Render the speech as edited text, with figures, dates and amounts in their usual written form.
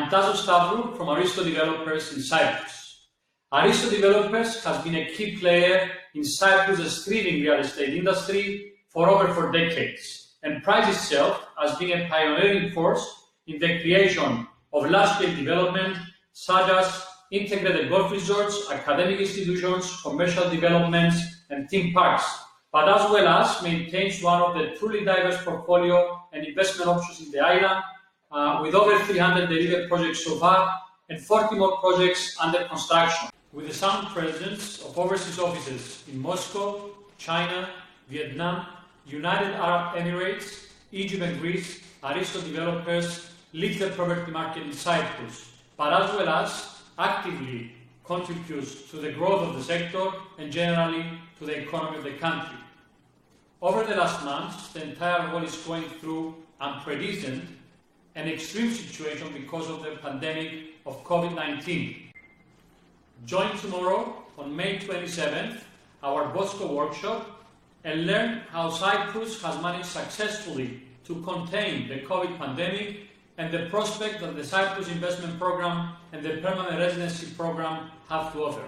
I'm Tasos Stavrou from Aristo Developers in Cyprus. Aristo Developers has been a key player in Cyprus' thriving real estate industry for over 4 decades and prides itself as being a pioneering force in the creation of large-scale development such as integrated golf resorts, academic institutions, commercial developments, and theme parks, but as well as maintains one of the truly diverse portfolio and investment options in the island, with over 300 delivered projects so far and 40 more projects under construction. With a sound presence of overseas offices in Moscow, China, Vietnam, United Arab Emirates, Egypt and Greece, Aristo Developers leads the property market in Cyprus, but as well as actively contributes to the growth of the sector and generally to the economy of the country. Over the last months, the entire world is going through unprecedented and extreme situation because of the pandemic of COVID-19. Join tomorrow on May 27th our Bosco workshop and learn how Cyprus has managed successfully to contain the COVID pandemic and the prospect that the Cyprus Investment Program and the Permanent Residency Program have to offer.